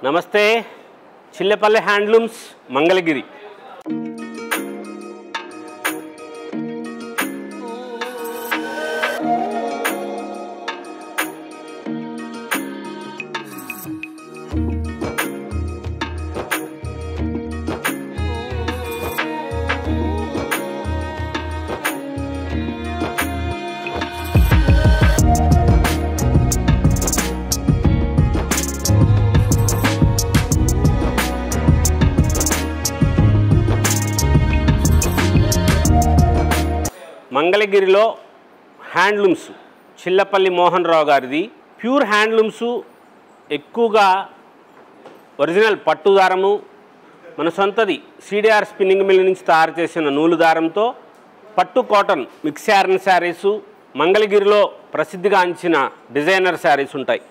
నమస్తే చిల్లపల్లి హ్యాండ్లూమ్స్ మంగళగిరి. మంగళగిరిలో హ్యాండ్లూమ్స్ చిల్లపల్లి మోహన్ రావు గారిది. ప్యూర్ హ్యాండ్లూమ్స్ ఎక్కువగా ఒరిజినల్ పట్టు దారము, మన సొంతది సిడిఆర్ స్పిన్నింగ్ మిల్ నుంచి తయారు చేసిన నూలు దారంతో పట్టు కాటన్ మిక్స్ ఐరన్ శారీసు, మంగళగిరిలో ప్రసిద్ధిగాంచిన డిజైనర్ శారీస్ ఉంటాయి.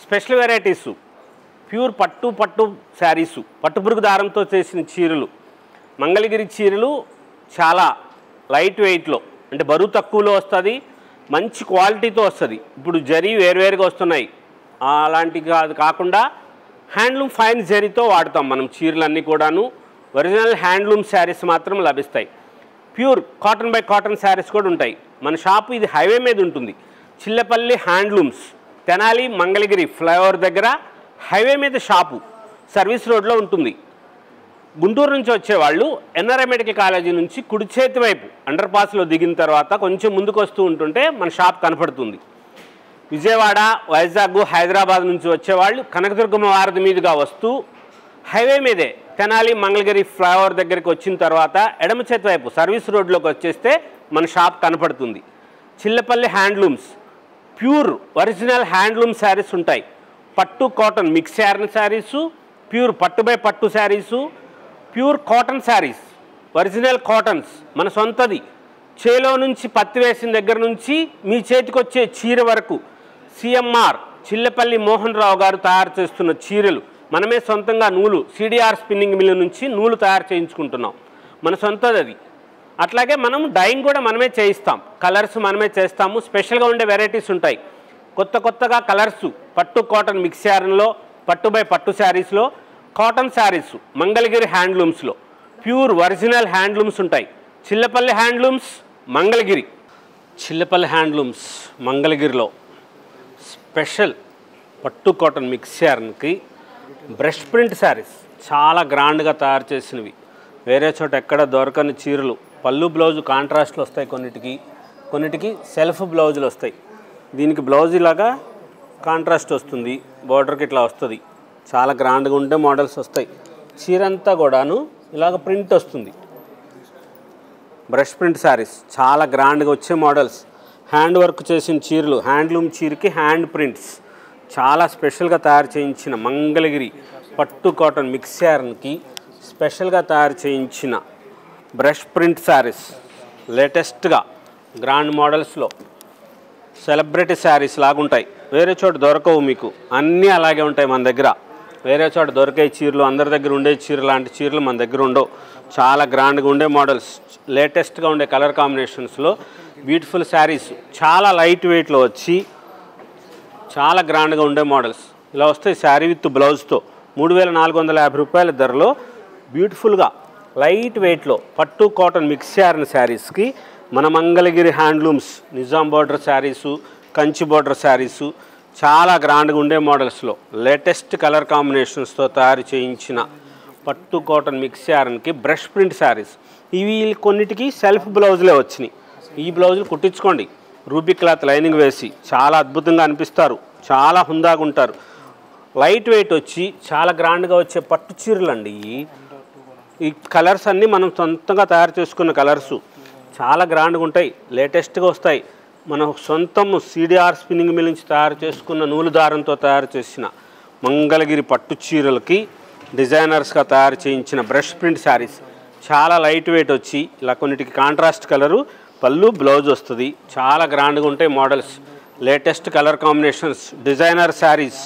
స్పెషల్ వెరైటీసు ప్యూర్ పట్టు శారీసు, పట్టుపురుగు దారంతో చేసిన చీరలు. మంగళగిరి చీరలు చాలా లైట్ వెయిట్లో, అంటే బరువు తక్కువలో వస్తుంది, మంచి క్వాలిటీతో వస్తుంది. ఇప్పుడు జరీ వేరువేరుగా వస్తున్నాయి, అలాంటి కాకుండా హ్యాండ్లూమ్ ఫైన్ జరీతో వాడతాం మనం చీరలన్నీ కూడాను. ఒరిజినల్ హ్యాండ్లూమ్ శారీస్ మాత్రం లభిస్తాయి. Pure cotton by cotton saris కూడా ఉంటాయి. మన షాపు ఇది హైవే మీద ఉంటుంది. చిల్లపల్లి హ్యాండ్లూమ్స్, తెనాలి మంగళగిరి ఫ్లైఓవర్ దగ్గర హైవే మీద షాపు, సర్వీస్ రోడ్లో ఉంటుంది. గుంటూరు నుంచి వచ్చేవాళ్ళు ఎన్ఆర్ఐ మెడికల్ కాలేజీ నుంచి కుడి చేతి వైపు అండర్ పాస్లో దిగిన తర్వాత కొంచెం ముందుకు వస్తూ ఉంటుంటే మన షాప్ కనపడుతుంది. విజయవాడ, వైజాగ్, హైదరాబాద్ నుంచి వచ్చేవాళ్ళు కనకదుర్గమ్మ వారధి మీదుగా వస్తూ హైవే మీదే తెనాలి మంగళగిరి ఫ్లైఓవర్ దగ్గరికి వచ్చిన తర్వాత ఎడమ చేతి వైపు సర్వీస్ రోడ్లోకి వచ్చేస్తే మన షాప్ కనపడుతుంది. Chillapalli handlooms pure original handloom saris ఉంటాయి. పట్టు cotton mix iron saris, pure పట్టు బై పట్టు saris, pure cotton saris, original cottons, మన సొంతది. చేలో నుంచి పత్తి వేసిన దగ్గర నుంచి మీ చేతికి వచ్చే చీర వరకు సిఎంఆర్ చిల్లపల్లి మోహన్ రావు గారు తయారు చేస్తున్న చీరలు. మనమే సొంతంగా నూలు సిడిఆర్ స్పిన్నింగ్ మిల్ నుంచి నూలు తయారు చేయించుకుంటున్నాం, మన సొంతది అది. అట్లాగే మనం డైయింగ్ కూడా మనమే చేయిస్తాం, కలర్స్ మనమే చేస్తాము. స్పెషల్గా ఉండే వెరైటీస్ ఉంటాయి, కొత్తగా కలర్స్. పట్టు కాటన్ మిక్స్ ఐరన్లో, పట్టు బై పట్టు శారీస్లో, కాటన్ శారీస్ మంగళగిరి హ్యాండ్లూమ్స్లో ప్యూర్ ఒరిజినల్ హ్యాండ్లూమ్స్ ఉంటాయి. చిల్లపల్లి హ్యాండ్లూమ్స్ మంగళగిరి. చిల్లపల్లి హ్యాండ్లూమ్స్ మంగళగిరిలో స్పెషల్ పట్టు కాటన్ మిక్స్ ఐరన్కి బ్రష్ ప్రింట్ శారీస్ చాలా గ్రాండ్గా తయారు చేసినవి. వేరే చోట ఎక్కడ దొరకని చీరలు. పళ్ళు బ్లౌజు కాంట్రాస్ట్లు వస్తాయి, కొన్నిటికి సెల్ఫ్ బ్లౌజులు వస్తాయి. దీనికి బ్లౌజ్ ఇలాగా కాంట్రాస్ట్ వస్తుంది, బార్డర్కి ఇట్లా వస్తుంది. చాలా గ్రాండ్గా ఉండే మోడల్స్ వస్తాయి. చీర అంతా కూడాను ఇలాగ ప్రింట్ వస్తుంది. బ్రష్ ప్రింట్ శారీస్ చాలా గ్రాండ్గా వచ్చే మోడల్స్. హ్యాండ్ వర్క్ చేసిన చీరలు, హ్యాండ్లూమ్ చీరకి హ్యాండ్ ప్రింట్స్ చాలా స్పెషల్గా తయారు చేయించిన మంగళగిరి పట్టు కాటన్ మిక్స్ ఐరన్కి స్పెషల్గా తయారు చేయించిన బ్రష్ ప్రింట్ శారీస్. లేటెస్ట్గా గ్రాండ్ మోడల్స్లో సెలబ్రిటీ శారీస్ లాగుంటాయి. వేరే చోట దొరకవు మీకు, అన్నీ అలాగే ఉంటాయి మన దగ్గర. వేరే చోట దొరికే చీరలు, అందరి దగ్గర ఉండే చీరలు లాంటి చీరలు మన దగ్గర ఉండవు. చాలా గ్రాండ్గా ఉండే మోడల్స్, లేటెస్ట్గా ఉండే కలర్ కాంబినేషన్స్లో బ్యూటిఫుల్ శారీస్ చాలా లైట్ వెయిట్లో వచ్చి చాలా గ్రాండ్గా ఉండే మోడల్స్ ఇలా వస్తాయి. శారీ విత్ బ్లౌజ్తో 3450 రూపాయల ధరలో బ్యూటిఫుల్గా లైట్ వెయిట్లో పట్టు కాటన్ మిక్స్ ఐరన్ శారీస్కి మన Mangalagiri handlooms Nizam border saris, Kanchi border saris చాలా గ్రాండ్గా ఉండే మోడల్స్లో లేటెస్ట్ కలర్ కాంబినేషన్స్తో తయారు చేయించిన పట్టు కాటన్ మిక్స్ ఐరన్కి బ్రష్ ప్రింట్ శారీస్. ఇవి కొన్నిటికి సెల్ఫ్ బ్లౌజులే వచ్చినాయి. ఈ బ్లౌజులు కుట్టించుకోండి, రూబీ క్లాత్ లైనింగ్ వేసి చాలా అద్భుతంగా అనిపిస్తారు, చాలా హుందాగా ఉంటారు. లైట్ వెయిట్ వచ్చి చాలా గ్రాండ్గా వచ్చే పట్టు చీరలు అండి. ఈ కలర్స్ అన్నీ మనం సొంతంగా తయారు చేసుకున్న కలర్సు చాలా గ్రాండ్గా ఉంటాయి, లేటెస్ట్గా వస్తాయి. మన సొంతం సిడిఆర్ స్పిన్నింగ్ మిల్ నుంచి తయారు చేసుకున్న నూలు దారంతో తయారు చేసిన మంగళగిరి పట్టు చీరలకి డిజైనర్స్గా తయారు చేయించిన బ్రష్ ప్రింట్ శారీస్ చాలా లైట్ వెయిట్ వచ్చి ఇలా కొన్నిటికి కాంట్రాస్ట్ కలరు, పళ్ళు బ్లౌజ్ వస్తుంది. చాలా గ్రాండ్గా ఉంటాయి models, latest colour combinations, designer saris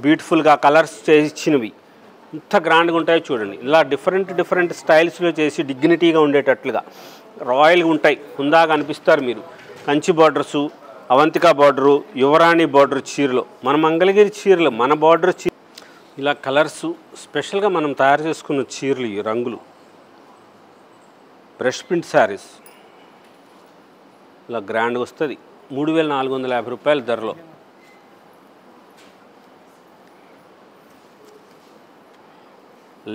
బ్యూటిఫుల్గా కలర్స్ చేయించినవి. ఇంత గ్రాండ్గా ఉంటాయో చూడండి. ఇలా డిఫరెంట్ స్టైల్స్లో చేసి డిగ్నిటీగా ఉండేటట్లుగా రాయల్గా ఉంటాయి, హుందాగా అనిపిస్తారు మీరు. కంచి బార్డర్సు, అవంతికా బార్డరు, యువరాణి బార్డర్ చీరలు, మన మంగళగిరి చీరలు, మన బార్డర్ ఇలా కలర్స్ స్పెషల్గా మనం తయారు చేసుకున్న చీరలు ఈ రంగులు బ్రష్ ప్రింట్ శారీస్ ఇలా గ్రాండ్గా వస్తుంది 3450 రూపాయల ధరలో.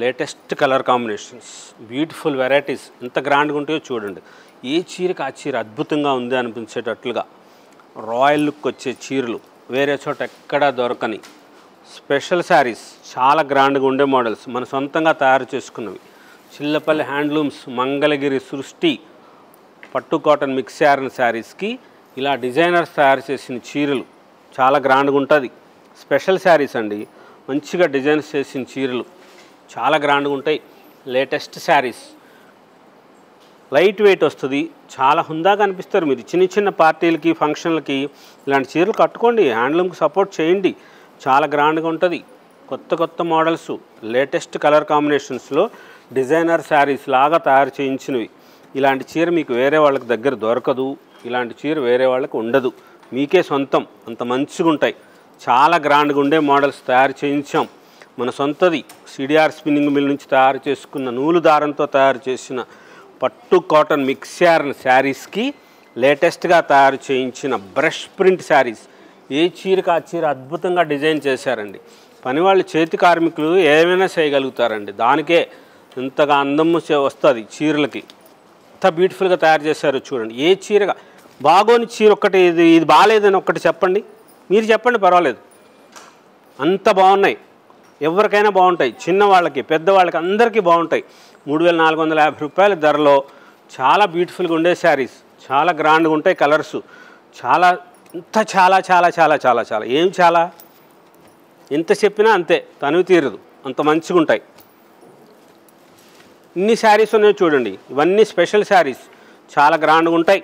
Latest colour combinations, beautiful varieties ఎంత గ్రాండ్గా ఉంటాయో చూడండి. ఏ చీరకి ఆ చీర అద్భుతంగా ఉంది అనిపించేటట్లుగా రాయల్ లుక్ వచ్చే చీరలు వేరే చోట ఎక్కడా దొరకని స్పెషల్ శారీస్, చాలా గ్రాండ్గా ఉండే మోడల్స్ మన సొంతంగా తయారు చేసుకున్నవి. చిల్లపల్లి హ్యాండ్లూమ్స్ మంగళగిరి సృష్టి పట్టు కాటన్ మిక్స్ యార్న్ శారీస్కి ఇలా డిజైనర్స్ తయారు చేసిన చీరలు చాలా గ్రాండ్గా ఉంటుంది. స్పెషల్ శారీస్ అండి, మంచిగా డిజైన్స్ చేసిన చీరలు చాలా గ్రాండ్గా ఉంటాయి. లేటెస్ట్ శారీస్ లైట్ వెయిట్ వస్తుంది, చాలా హుందాగా అనిపిస్తారు. మీరు చిన్న చిన్న పార్టీలకి ఫంక్షన్లకి ఇలాంటి చీరలు కట్టుకోండి, హ్యాండ్లూమ్కి సపోర్ట్ చేయండి, చాలా గ్రాండ్గా ఉంటుంది. కొత్త కొత్త మోడల్స్ లేటెస్ట్ కలర్ కాంబినేషన్స్లో డిజైనర్ శారీస్ లాగా తయారు చేయించినవి. ఇలాంటి చీర మీకు వేరే వాళ్ళకి దగ్గర దొరకదు, ఇలాంటి చీర వేరే వాళ్ళకి ఉండదు, మీకే సొంతం. అంత మంచిగా ఉంటాయి, చాలా గ్రాండ్గా ఉండే మోడల్స్ తయారు చేయించాం. మన సొంతది సిడిఆర్ స్పిన్నింగ్ మిల్ నుంచి తయారు చేసుకున్న నూలు దారంతో తయారు చేసిన పట్టు కాటన్ మిక్స్ యార్న్ శారీస్కి లేటెస్ట్గా తయారు చేయించిన బ్రష్ ప్రింట్ శారీస్. ఏ చీరకి ఆ చీర అద్భుతంగా డిజైన్ చేశారండి. పనివాళ్ళు చేతి కార్మికులు ఏమైనా చేయగలుగుతారండి, దానికే ఇంతగా అందము వస్తుంది చీరలకి. ఎంత బ్యూటిఫుల్గా తయారు చేశారో చూడండి. ఏ చీరగా బాగోని చీర ఒక్కటి ఇది బాగాలేదని ఒక్కటి చెప్పండి, మీరు చెప్పండి పర్వాలేదు, అంత బాగున్నాయి. ఎవరికైనా బాగుంటాయి, చిన్నవాళ్ళకి పెద్దవాళ్ళకి అందరికీ బాగుంటాయి. 3450 రూపాయల ధరలో చాలా బ్యూటిఫుల్గా ఉండే శారీస్, చాలా గ్రాండ్గా ఉంటాయి. కలర్స్ చాలా చాలా చాలా చాలా చాలా చాలా ఏం చాలా ఎంత చెప్పినా అంతే తనివి తీరదు, అంత మంచిగా ఉంటాయి. ఇన్ని శారీస్ ఉన్నాయో చూడండి, ఇవన్నీ స్పెషల్ శారీస్, చాలా గ్రాండ్గా ఉంటాయి.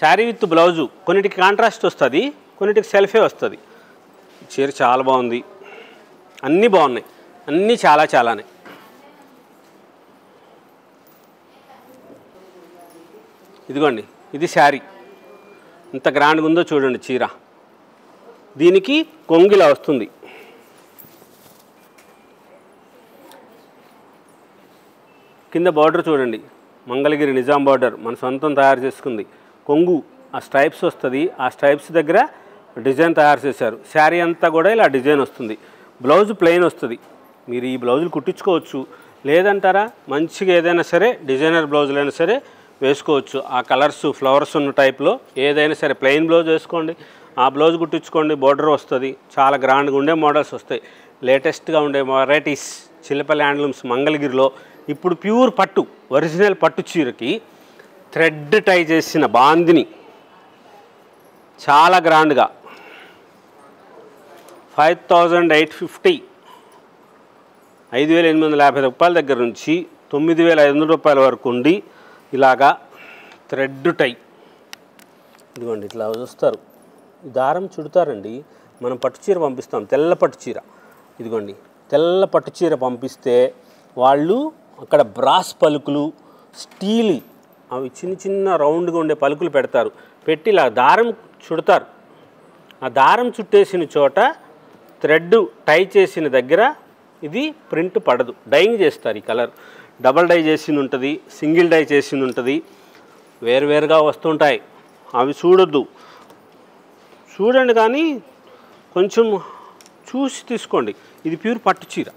శారీ విత్ బ్లౌజు కొన్నిటికి కాంట్రాస్ట్ వస్తుంది, కొన్నిటికి సెల్ఫే వస్తుంది. చీర చాలా బాగుంది, అన్నీ బాగున్నాయి, అన్నీ చాలా చాలానే. ఇదిగోండి, ఇది శారీ ఇంత గ్రాండ్గా ఉందో చూడండి చీర. దీనికి కొంగిలా వస్తుంది, కింద బార్డర్ చూడండి, మంగళగిరి నిజాం బార్డర్ మన సొంతం తయారు చేసుకుంది. కొంగు ఆ స్ట్రైప్స్ వస్తుంది, ఆ స్ట్రైప్స్ దగ్గర డిజైన్ తయారు చేశారు. శారీ అంతా కూడా ఇలా డిజైన్ వస్తుంది. బ్లౌజ్ ప్లెయిన్ వస్తుంది, మీరు ఈ బ్లౌజులు కుట్టించుకోవచ్చు, లేదంటారా మంచిగా ఏదైనా సరే డిజైనర్ బ్లౌజులైనా సరే వేసుకోవచ్చు. ఆ కలర్స్ ఫ్లవర్స్ ఉన్న టైప్లో ఏదైనా సరే ప్లెయిన్ బ్లౌజ్ వేసుకోండి, ఆ బ్లౌజ్ కుట్టించుకోండి, బార్డర్ వస్తుంది. చాలా గ్రాండ్గా ఉండే మోడల్స్ వస్తాయి, లేటెస్ట్గా ఉండే వెరైటీస్. చిల్లపల్లి హ్యాండ్లూమ్స్ మంగళగిరిలో ఇప్పుడు ప్యూర్ పట్టు ఒరిజినల్ పట్టు చీరకి థ్రెడ్ టై చేసిన బాందిని చాలా గ్రాండ్గా 5850 5850 రూపాయల దగ్గర నుంచి 9500 రూపాయల వరకు ఉండి ఇలాగా థ్రెడ్ టై. ఇదిగోండి ఇట్లా చూస్తారు, దారం చుడతారండి. మనం పట్టు చీర పంపిస్తాం, తెల్ల పట్టు చీర. ఇదిగోండి తెల్ల పట్టు చీర పంపిస్తే వాళ్ళు అక్కడ బ్రాస్ పలుకులు, స్టీల్ అవి చిన్న చిన్న రౌండ్గా ఉండే పలుకులు పెడతారు, పెట్టి ఇలా దారం చుడతారు. ఆ దారం చుట్టేసిన చోట థ్రెడ్ టై చేసిన దగ్గర ఇది ప్రింట్ పడదు, డైయింగ్ చేస్తారు. ఈ కలర్ డబల్ డై చేసింది ఉంటుంది, సింగిల్ డై చేసింది ఉంటుంది, వేరువేరుగా వస్తుంటాయి. అవి చూడొద్దు, చూడండి కానీ కొంచెం చూసి తీసుకోండి. ఇది ప్యూర్ పట్టు చీర,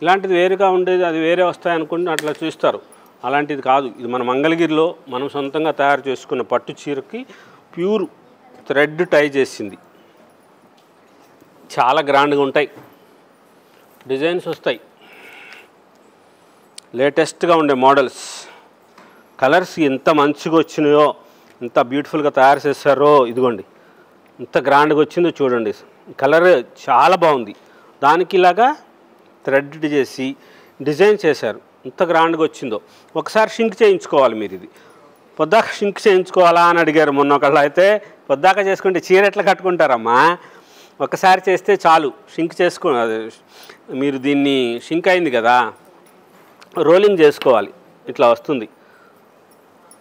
ఇలాంటిది వేరుగా ఉండేది అది వేరే వస్తాయి అనుకుంటే అట్లా చూస్తారు. అలాంటిది కాదు, ఇది మన మంగళగిరిలో మనం సొంతంగా తయారు చేసుకున్న పట్టు చీరకి ప్యూర్ థ్రెడ్ టై చేసింది. చాలా గ్రాండ్గా ఉంటాయి, డిజైన్స్ వస్తాయి, లేటెస్ట్గా ఉండే మోడల్స్. కలర్స్ ఎంత మంచిగా వచ్చినాయో, ఎంత బ్యూటిఫుల్గా తయారు చేశారో. ఇదిగోండి ఎంత గ్రాండ్గా వచ్చిందో చూడండి, కలర్ చాలా బాగుంది. దానికి ఇలాగా థ్రెడ్ చేసి డిజైన్ చేశారు, ఎంత గ్రాండ్గా వచ్చిందో. ఒకసారి షింక్ చేయించుకోవాలి మీరు. ఇది పొద్దాక షింక్ చేయించుకోవాలా అని అడిగారు మొన్న ఒకళ్ళు. అయితే పొద్దాక చేసుకుంటే చీర ఎట్లా కట్టుకుంటారమ్మా, ఒకసారి చేస్తే చాలు. షింక్ చేసుకో, మీరు దీన్ని షింక్ అయింది కదా రోలింగ్ చేసుకోవాలి, ఇట్లా వస్తుంది.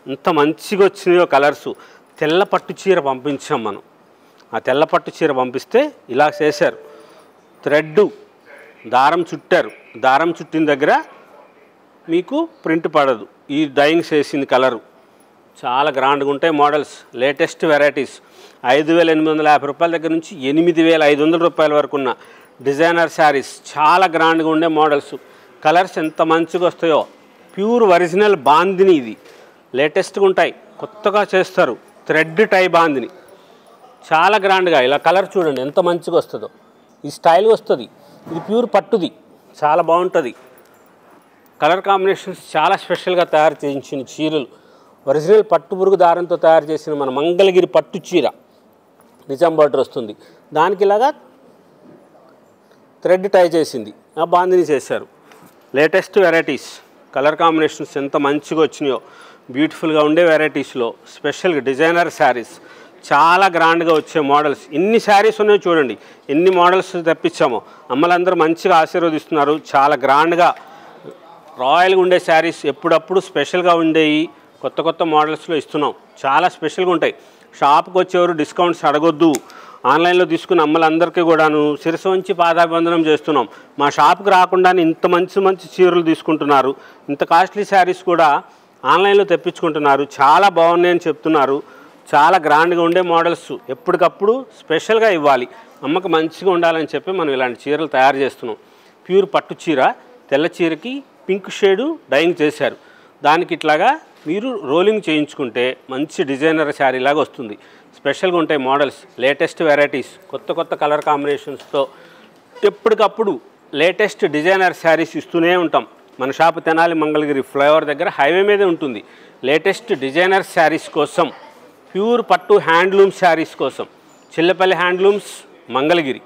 ఎంత మంచిగా వచ్చినాయో కలర్సు. తెల్ల పట్టు చీర పంపించాం మనం, ఆ తెల్ల పట్టు చీర పంపిస్తే ఇలా చేశారు. థ్రెడ్ దారం చుట్టారు. దారం చుట్టిన దగ్గర మీకు ప్రింట్ పడదు. ఈ డైయింగ్ చేసింది కలరు చాలా గ్రాండ్గా ఉంటాయి. మోడల్స్ లేటెస్ట్ వెరైటీస్ 5,850 రూపాయల దగ్గర నుంచి 8,500 రూపాయల వరకు ఉన్న డిజైనర్ శారీస్, చాలా గ్రాండ్గా ఉండే మోడల్స్. కలర్స్ ఎంత మంచిగా వస్తాయో. ప్యూర్ ఒరిజినల్ బాందిని, ఇది లేటెస్ట్గా ఉంటాయి, కొత్తగా చేస్తారు. థ్రెడ్ టై బాందిని చాలా గ్రాండ్గా. ఇలా కలర్ చూడండి ఎంత మంచిగా వస్తుందో. ఈ స్టైల్గా వస్తుంది. ఇది ప్యూర్ పట్టుది, చాలా బాగుంటుంది. కలర్ కాంబినేషన్స్ చాలా స్పెషల్గా తయారు చేయించిన చీరలు. ఒరిజినల్ పట్టు పురుగు దారంతో తయారు చేసిన మన మంగళగిరి పట్టు చీర నిజాం బార్డర్ వస్తుంది. దానికి ఇలాగా థ్రెడ్ టై చేసింది, ఆ బాందిని చేశారు. లేటెస్ట్ వెరైటీస్, కలర్ కాంబినేషన్స్ ఎంత మంచిగా వచ్చినాయో. బ్యూటిఫుల్గా ఉండే వెరైటీస్లో స్పెషల్గా డిజైనర్ శారీస్, చాలా గ్రాండ్గా వచ్చే మోడల్స్. ఎన్ని శారీస్ ఉన్నాయో చూడండి, ఎన్ని మోడల్స్ తెప్పించామో. అమ్మలందరూ మంచిగా ఆశీర్వదిస్తున్నారు. చాలా గ్రాండ్గా రాయల్గా ఉండే శారీస్, ఎప్పుడప్పుడు స్పెషల్గా ఉండేవి కొత్త కొత్త మోడల్స్లో ఇస్తున్నాం. చాలా స్పెషల్గా ఉంటాయి. షాప్కి వచ్చేవారు డిస్కౌంట్స్ అడగొద్దు. ఆన్లైన్లో తీసుకున్న అమ్మలందరికీ కూడాను శిరస్సు వంచి పాదాభివందనం చేస్తున్నాం. మా షాప్కి రాకుండానే ఇంత మంచి మంచి చీరలు తీసుకుంటున్నారు. ఇంత కాస్ట్లీ శారీస్ కూడా ఆన్లైన్లో తెప్పించుకుంటున్నారు. చాలా బాగున్నాయని చెప్తున్నారు. చాలా గ్రాండ్గా ఉండే మోడల్స్ ఎప్పటికప్పుడు స్పెషల్గా ఇవ్వాలి, అమ్మకు మంచిగా ఉండాలని చెప్పి మనం ఇలాంటి చీరలు తయారు చేస్తున్నాం. ప్యూర్ పట్టు చీర, తెల్ల చీరకి పింక్ షేడు డైయింగ్ చేశారు. దానికి ఇట్లాగా మీరు రోలింగ్ చేయించుకుంటే మంచి డిజైనర్ శారీ లాగా వస్తుంది. స్పెషల్గా ఉంటాయి మోడల్స్, లేటెస్ట్ వెరైటీస్, కొత్త కొత్త కలర్ కాంబినేషన్స్తో ఎప్పటికప్పుడు లేటెస్ట్ డిజైనర్ శారీస్ ఇస్తూనే ఉంటాం. మన షాపు తెనాలి మంగళగిరి ఫ్లైఓవర్ దగ్గర హైవే మీదే ఉంటుంది. లేటెస్ట్ డిజైనర్ శారీస్ కోసం, ప్యూర్ పట్టు హ్యాండ్లూమ్ శారీస్ కోసం చిల్లపల్లి హ్యాండ్లూమ్స్ మంగళగిరి.